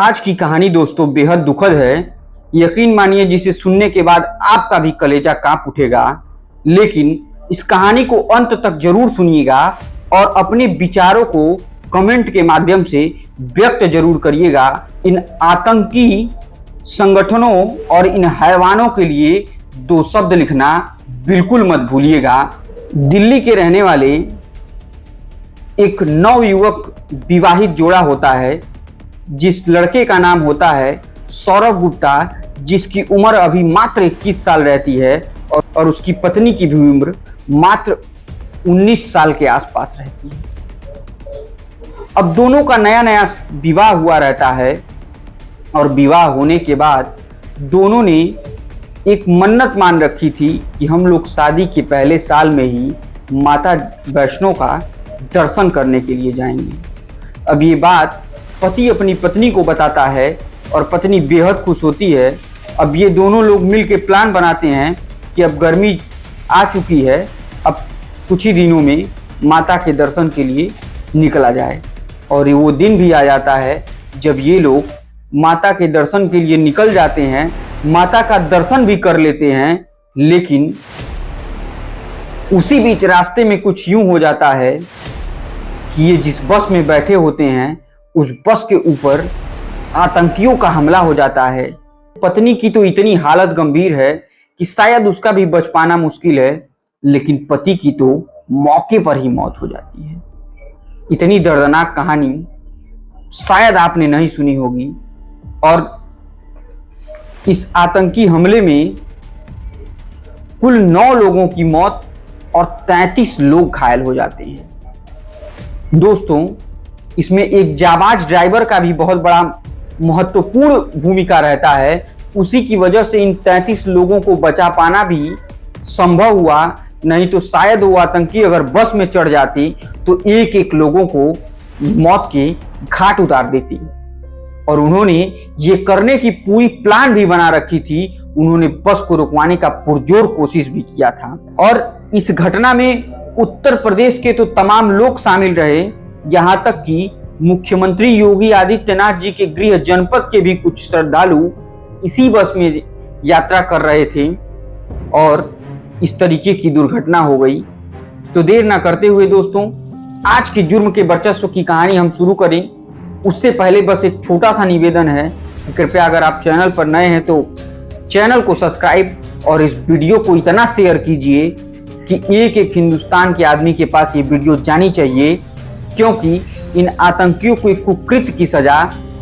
आज की कहानी दोस्तों बेहद दुखद है। यकीन मानिए जिसे सुनने के बाद आपका भी कलेजा कांप उठेगा। लेकिन इस कहानी को अंत तक जरूर सुनिएगा और अपने विचारों को कमेंट के माध्यम से व्यक्त जरूर करिएगा। इन आतंकी संगठनों और इन हैवानों के लिए 2 शब्द लिखना बिल्कुल मत भूलिएगा। दिल्ली के रहने वाले एक नवयुवक विवाहित जोड़ा होता है, जिस लड़के का नाम होता है सौरभ गुप्ता, जिसकी उम्र अभी मात्र 21 साल रहती है और उसकी पत्नी की भी उम्र मात्र 19 साल के आसपास रहती है। अब दोनों का नया नया विवाह हुआ रहता है और विवाह होने के बाद दोनों ने एक मन्नत मान रखी थी कि हम लोग शादी के पहले साल में ही माता वैष्णो का दर्शन करने के लिए जाएंगे। अब ये बात पति अपनी पत्नी को बताता है और पत्नी बेहद खुश होती है। अब ये दोनों लोग मिल के प्लान बनाते हैं कि अब गर्मी आ चुकी है, अब कुछ ही दिनों में माता के दर्शन के लिए निकला जाए। और वो दिन भी आ जाता है जब ये लोग माता के दर्शन के लिए निकल जाते हैं, माता का दर्शन भी कर लेते हैं। लेकिन उसी बीच रास्ते में कुछ यूं हो जाता है कि ये जिस बस में बैठे होते हैं उस बस के ऊपर आतंकियों का हमला हो जाता है। पत्नी की तो इतनी हालत गंभीर है कि शायद उसका भी बच पाना मुश्किल है, लेकिन पति की तो मौके पर ही मौत हो जाती है। इतनी दर्दनाक कहानी शायद आपने नहीं सुनी होगी। और इस आतंकी हमले में कुल 9 लोगों की मौत और 33 लोग घायल हो जाते हैं। दोस्तों, इसमें एक जाबाज ड्राइवर का भी बहुत बड़ा महत्वपूर्ण भूमिका रहता है। उसी की वजह से इन 33 लोगों को बचा पाना भी संभव हुआ, नहीं तो शायद वो आतंकी अगर बस में चढ़ जाती तो एक एक लोगों को मौत के घाट उतार देती। और उन्होंने ये करने की पूरी प्लान भी बना रखी थी। उन्होंने बस को रुकवाने का पुरजोर कोशिश भी किया था। और इस घटना में उत्तर प्रदेश के तो तमाम लोग शामिल रहे, यहाँ तक कि मुख्यमंत्री योगी आदित्यनाथ जी के गृह जनपद के भी कुछ श्रद्धालु इसी बस में यात्रा कर रहे थे और इस तरीके की दुर्घटना हो गई। तो देर ना करते हुए दोस्तों, आज के जुर्म के वर्चस्व की कहानी हम शुरू करें। उससे पहले बस एक छोटा सा निवेदन है कि कृपया अगर आप चैनल पर नए हैं तो चैनल को सब्सक्राइब और इस वीडियो को इतना शेयर कीजिए कि एक एक हिंदुस्तान के आदमी के पास ये वीडियो जानी चाहिए, क्योंकि इन आतंकियों को एक कुकृत्य की सजा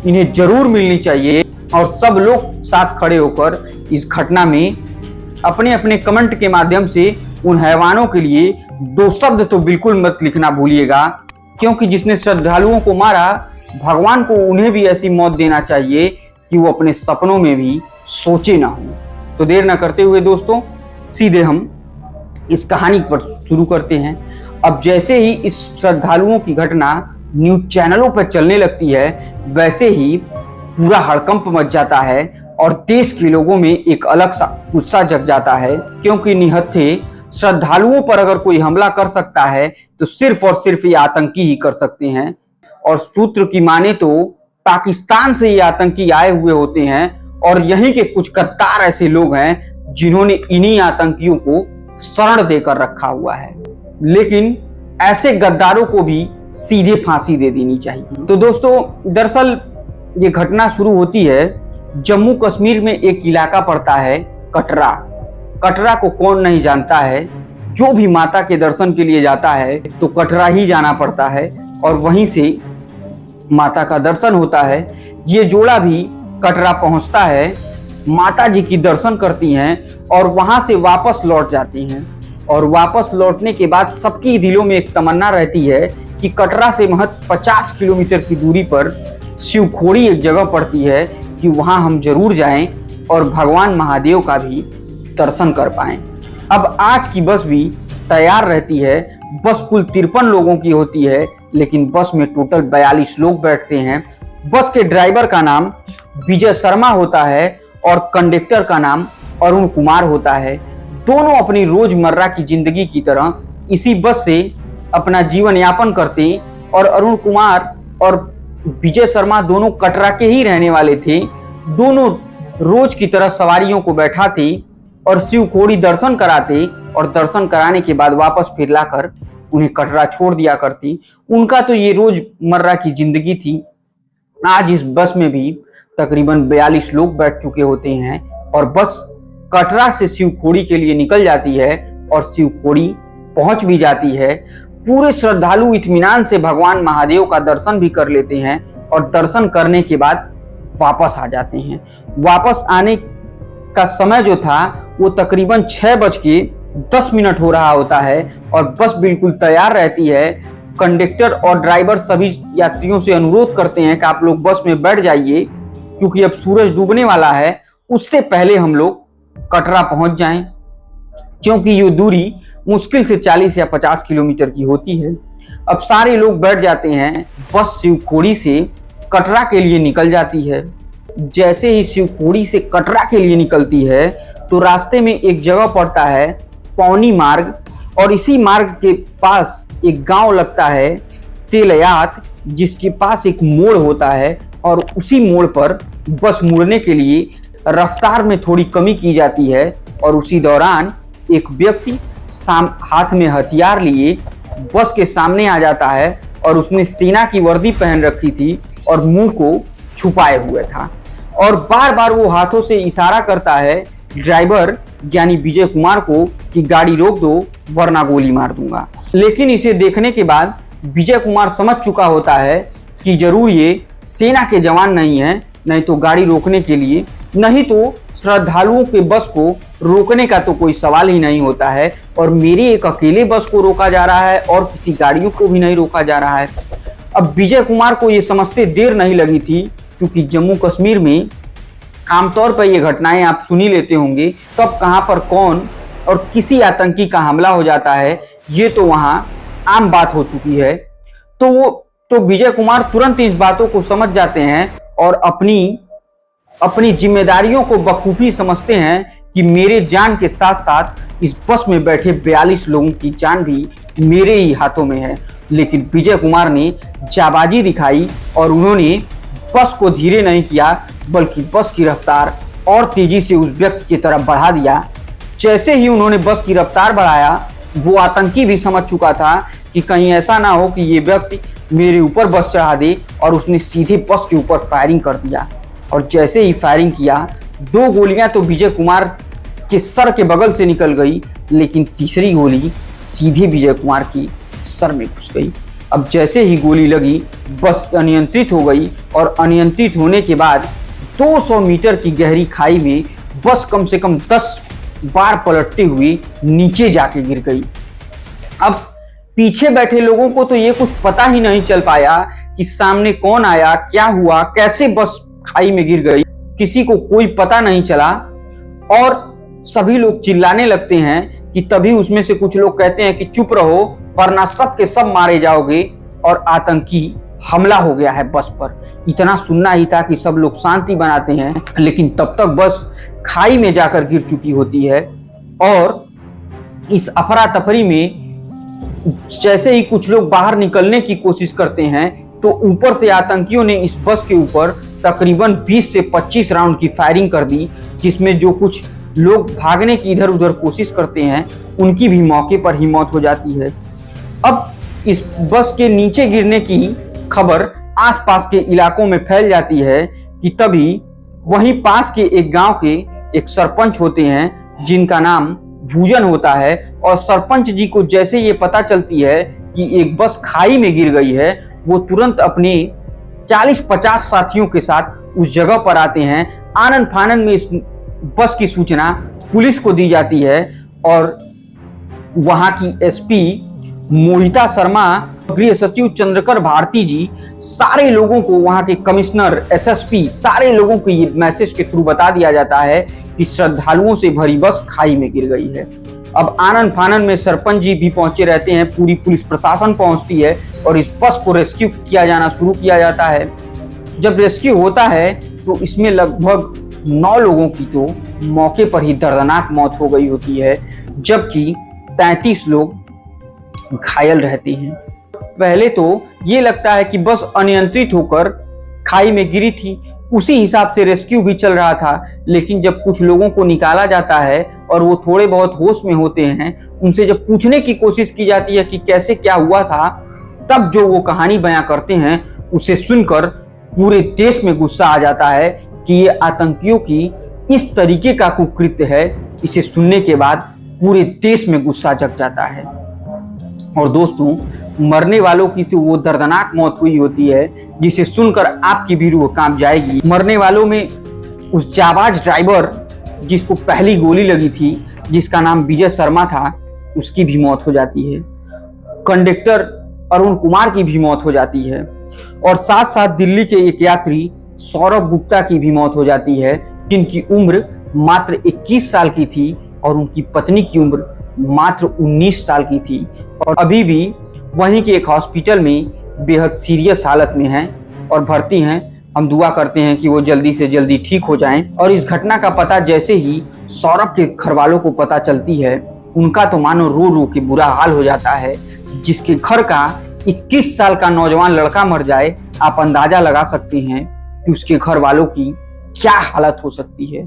इन्हें जरूर मिलनी चाहिए। और सब लोग साथ खड़े होकर इस घटना में अपने अपने कमेंट के माध्यम से उन हैवानों के लिए 2 शब्द तो बिल्कुल मत लिखना भूलिएगा, क्योंकि जिसने श्रद्धालुओं को मारा, भगवान को उन्हें भी ऐसी मौत देना चाहिए कि वो अपने सपनों में भी सोचे ना हो। तो देर ना करते हुए दोस्तों, सीधे हम इस कहानी पर शुरू करते हैं। अब जैसे ही इस श्रद्धालुओं की घटना न्यूज चैनलों पर चलने लगती है, वैसे ही पूरा हड़कंप मच जाता है और देश के लोगों में एक अलग सा गुस्सा जग जाता है, क्योंकि निहत्थे श्रद्धालुओं पर अगर कोई हमला कर सकता है तो सिर्फ और सिर्फ ये आतंकी ही कर सकते हैं। और सूत्र की माने तो पाकिस्तान से ये आतंकी आए हुए होते हैं और यहीं के कुछ गद्दार ऐसे लोग हैं जिन्होंने इन्हीं आतंकियों को शरण देकर रखा हुआ है। लेकिन ऐसे गद्दारों को भी सीधे फांसी दे देनी चाहिए। तो दोस्तों, दरअसल ये घटना शुरू होती है जम्मू कश्मीर में एक इलाका पड़ता है कटरा। कटरा को कौन नहीं जानता है, जो भी माता के दर्शन के लिए जाता है तो कटरा ही जाना पड़ता है और वहीं से माता का दर्शन होता है। ये जोड़ा भी कटरा पहुंचता है, माता जी की दर्शन करती हैं और वहां से वापस लौट जाती हैं। और वापस लौटने के बाद सबकी दिलों में एक तमन्ना रहती है कि कटरा से महज 50 किलोमीटर की दूरी पर शिवखोड़ी एक जगह पड़ती है कि वहां हम जरूर जाएं और भगवान महादेव का भी दर्शन कर पाएं। अब आज की बस भी तैयार रहती है। बस कुल 53 लोगों की होती है, लेकिन बस में टोटल 42 लोग बैठते हैं। बस के ड्राइवर का नाम विजय शर्मा होता है और कंडक्टर का नाम अरुण कुमार होता है। दोनों अपनी रोजमर्रा की जिंदगी की तरह इसी बस से अपना जीवन यापन करते और अरुण कुमार और विजय शर्मा दोनों कटरा के ही रहने वाले थे। दोनों रोज की तरह सवारियों को बैठाते और शिव खोड़ी दर्शन कराते और दर्शन कराने के बाद वापस फिर लाकर उन्हें कटरा छोड़ दिया करती। उनका तो ये रोजमर्रा की जिंदगी थी। आज इस बस में भी तकरीबन 42 लोग बैठ चुके होते हैं और बस कटरा से शिव खोड़ी के लिए निकल जाती है और शिव खोड़ी पहुंच भी जाती है। पूरे श्रद्धालु इत्मीनान से भगवान महादेव का दर्शन भी कर लेते हैं और दर्शन करने के बाद वापस आ जाते हैं। वापस आने का समय जो था वो तकरीबन 6:10 हो रहा होता है और बस बिल्कुल तैयार रहती है। कंडक्टर और ड्राइवर सभी यात्रियों से अनुरोध करते हैं कि आप लोग बस में बैठ जाइए क्योंकि अब सूरज डूबने वाला है, उससे पहले हम लोग कटरा पहुंच जाएं, क्योंकि ये दूरी मुश्किल से 40 या 50 किलोमीटर की होती है। अब सारे लोग बैठ जाते हैं। बस शिव खोड़ी से कटरा के लिए निकल जाती है। जैसे ही शिव खोड़ी से कटरा के लिए निकलती है तो रास्ते में एक जगह पड़ता है पौनी मार्ग, और इसी मार्ग के पास एक गांव लगता है तेलयात, जिसके पास एक मोड़ होता है और उसी मोड़ पर बस मुड़ने के लिए रफ्तार में थोड़ी कमी की जाती है। और उसी दौरान एक व्यक्ति हाथ में हथियार लिए बस के सामने आ जाता है और उसने सेना की वर्दी पहन रखी थी और मुंह को छुपाए हुए था और बार बार वो हाथों से इशारा करता है ड्राइवर यानी विजय कुमार को कि गाड़ी रोक दो वरना गोली मार दूंगा। लेकिन इसे देखने के बाद विजय कुमार समझ चुका होता है कि जरूर ये सेना के जवान नहीं है, नहीं तो गाड़ी रोकने के लिए, नहीं तो श्रद्धालुओं के बस को रोकने का तो कोई सवाल ही नहीं होता है। और मेरे एक अकेले बस को रोका जा रहा है और किसी गाड़ियों को भी नहीं रोका जा रहा है। अब विजय कुमार को ये समझते देर नहीं लगी थी, क्योंकि जम्मू कश्मीर में आमतौर पर ये घटनाएं आप सुनी लेते होंगे, कब कहां पर कौन और किसी आतंकी का हमला हो जाता है ये तो वहां आम बात हो चुकी है। तो विजय कुमार तुरंत इस बातों को समझ जाते हैं और अपनी जिम्मेदारियों को बखूबी समझते हैं कि मेरे जान के साथ साथ इस बस में बैठे 42 लोगों की जान भी मेरे ही हाथों में है। लेकिन विजय कुमार ने जाबाजी दिखाई और उन्होंने बस को धीरे नहीं किया, बल्कि बस की रफ्तार और तेजी से उस व्यक्ति की तरफ बढ़ा दिया। जैसे ही उन्होंने बस की रफ्तार बढ़ाया, वो आतंकी भी समझ चुका था कि कहीं ऐसा ना हो कि ये व्यक्ति मेरे ऊपर बस चढ़ा दे, और उसने सीधे बस के ऊपर फायरिंग कर दिया। और जैसे ही फायरिंग किया, 2 गोलियां तो विजय कुमार के सर के बगल से निकल गई, लेकिन तीसरी गोली सीधे विजय कुमार की सर में घुस गई। अब जैसे ही गोली लगी, बस अनियंत्रित हो गई और अनियंत्रित होने के बाद 200 मीटर की गहरी खाई में बस कम से कम 10 बार पलटते हुए नीचे जाके गिर गई। अब पीछे बैठे लोगों को तो ये कुछ पता ही नहीं चल पाया कि सामने कौन आया, क्या हुआ, कैसे बस खाई में गिर गई, किसी को कोई पता नहीं चला। और सभी लोग चिल्लाने लगते हैं कि तभी उसमें से कुछ लोग कहते हैं कि चुप रहो वरना सब के सब मारे जाओगे, और आतंकी हमला हो गया है बस पर। इतना सुनना ही था कि सब लोग शांति बनाते हैं, लेकिन तब तक बस खाई में जाकर गिर चुकी होती है। और इस अफरा तफरी में जैसे ही कुछ लोग बाहर निकलने की कोशिश करते हैं तो ऊपर से आतंकियों ने इस बस के ऊपर तकरीबन 20 से 25 राउंड की फायरिंग कर दी, जिसमें जो कुछ लोग भागने की इधर उधर कोशिश करते हैं उनकी भी मौके पर ही मौत हो जाती है। अब इस बस के नीचे गिरने की खबर आसपास के इलाकों में फैल जाती है कि तभी वहीं पास के एक गांव के एक सरपंच होते हैं जिनका नाम भूजन होता है, और सरपंच जी को जैसे ये पता चलती है कि एक बस खाई में गिर गई है, वो तुरंत अपने 40-50 साथियों के साथ उस जगह पर आते हैं। आनन फानन में इस बस की सूचना पुलिस को दी जाती है और वहां की एसपी मोहिता शर्मा, गृह सचिव चंद्रकर भारती जी, सारे लोगों को, वहां के कमिश्नर, एसएसपी, सारे लोगों को ये मैसेज के थ्रू बता दिया जाता है कि श्रद्धालुओं से भरी बस खाई में गिर गई है। अब आनन फानन में सरपंच जी भी पहुंचे रहते हैं, पूरी पुलिस प्रशासन पहुंचती है और इस बस को रेस्क्यू किया जाना शुरू किया जाता है। जब रेस्क्यू होता है तो इसमें लगभग 9 लोगों की तो मौके पर ही दर्दनाक मौत हो गई होती है, जबकि 33 लोग घायल रहते हैं। पहले तो ये लगता है कि बस अनियंत्रित होकर खाई में गिरी थी, उसी हिसाब से रेस्क्यू भी चल रहा था। लेकिन जब कुछ लोगों को निकाला जाता है और वो थोड़े बहुत होश में होते हैं, उनसे जब पूछने की कोशिश की जाती है कि कैसे क्या हुआ था, तब जो वो कहानी बयां करते हैं उसे सुनकर पूरे देश में गुस्सा आ जाता है कि ये आतंकियों की इस तरीके का कुकृत्य है। इसे सुनने के बाद पूरे देश में गुस्सा जग जाता है। और दोस्तों, मरने वालों की तो वो दर्दनाक मौत हुई होती है जिसे सुनकर आपकी भी रूह कांप जाएगी। मरने वालों में उस जाबाज ड्राइवर जिसको पहली गोली लगी थी, जिसका नाम विजय शर्मा था, उसकी भी मौत हो जाती है। कंडक्टर अरुण कुमार की भी मौत हो जाती है। और साथ साथ दिल्ली के एक यात्री सौरभ गुप्ता की भी मौत हो जाती है, जिनकी उम्र मात्र 21 साल की थी और उनकी पत्नी की उम्र मात्र 19 साल की थी और अभी भी वहीं के एक हॉस्पिटल में बेहद सीरियस हालत में हैं और भर्ती हैं। हम दुआ करते हैं कि वो जल्दी से जल्दी ठीक हो जाएं। और इस घटना का पता जैसे ही सौरभ के घर वालों को पता चलती है, उनका तो मानो रो रो के बुरा हाल हो जाता है। जिसके घर का 21 साल का नौजवान लड़का मर जाए, आप अंदाजा लगा सकते हैं कि उसके घर वालों की क्या हालत हो सकती है।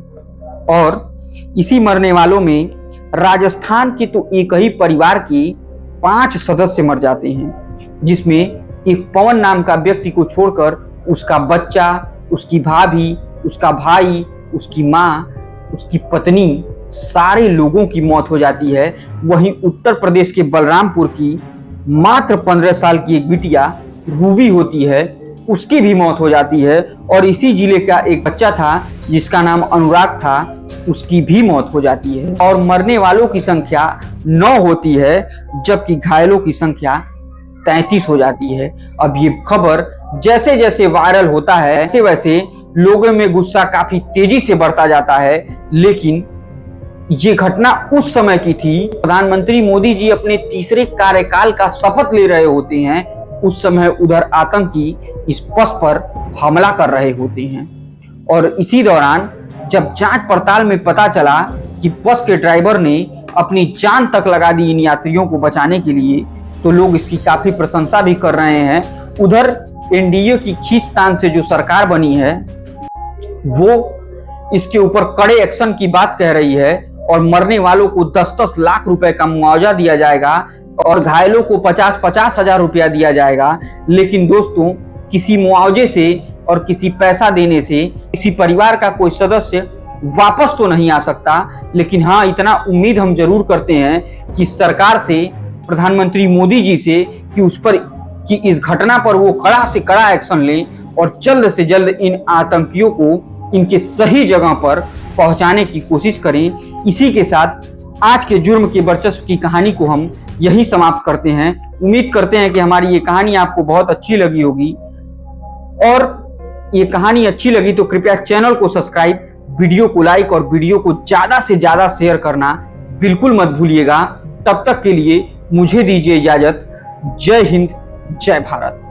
और इसी मरने वालों में राजस्थान के तो एक ही परिवार के 5 सदस्य मर जाते हैं, जिसमें एक पवन नाम का व्यक्ति को छोड़कर उसका बच्चा, उसकी भाभी, उसका भाई, उसकी माँ, उसकी पत्नी, सारे लोगों की मौत हो जाती है। वहीं उत्तर प्रदेश के बलरामपुर की मात्र 15 साल की एक बिटिया रूबी होती है, उसकी भी मौत हो जाती है। और इसी जिले का एक बच्चा था जिसका नाम अनुराग था, उसकी भी मौत हो जाती है। और मरने वालों की संख्या 9 होती है, जबकि घायलों की संख्या 33 हो जाती है। अब ये खबर जैसे जैसे वायरल होता है, वैसे वैसे लोगों में गुस्सा काफी तेजी से बढ़ता जाता है। लेकिन ये घटना उस समय की थी, प्रधानमंत्री मोदी जी अपने तीसरे कार्यकाल का शपथ ले रहे होते हैं। उस समय उधर आतंकी इस बस पर हमला कर रहे होते हैं। और इसी दौरान जब जांच पड़ताल में पता चला कि बस के ड्राइवर ने अपनी जान तक लगा दी इन यात्रियों को बचाने के लिए, तो लोग इसकी काफी प्रशंसा भी कर रहे हैं। उधर एनडीए की खींचतान से जो सरकार बनी है, वो इसके ऊपर कड़े एक्शन की बात कह रही है और मरने वालों को 10-10 लाख रुपए का मुआवजा दिया जाएगा और घायलों को 50-50 हजार रुपया दिया जाएगा। लेकिन दोस्तों, किसी मुआवजे से और किसी पैसा देने से किसी परिवार का कोई सदस्य वापस तो नहीं आ सकता। लेकिन हाँ, इतना उम्मीद हम जरूर करते हैं कि सरकार से, प्रधानमंत्री मोदी जी से, कि उस पर कि इस घटना पर वो कड़ा से कड़ा एक्शन लें और जल्द से जल्द इन आतंकियों को इनके सही जगह पर पहुंचाने की कोशिश करें। इसी के साथ आज के जुर्म के वर्चस्व की कहानी को हम यहीं समाप्त करते हैं। उम्मीद करते हैं कि हमारी ये कहानी आपको बहुत अच्छी लगी होगी। और ये कहानी अच्छी लगी तो कृपया चैनल को सब्सक्राइब, वीडियो को लाइक और वीडियो को ज्यादा से ज्यादा शेयर करना बिल्कुल मत भूलिएगा। तब तक के लिए मुझे दीजिए इजाजत। जय हिंद, जय भारत।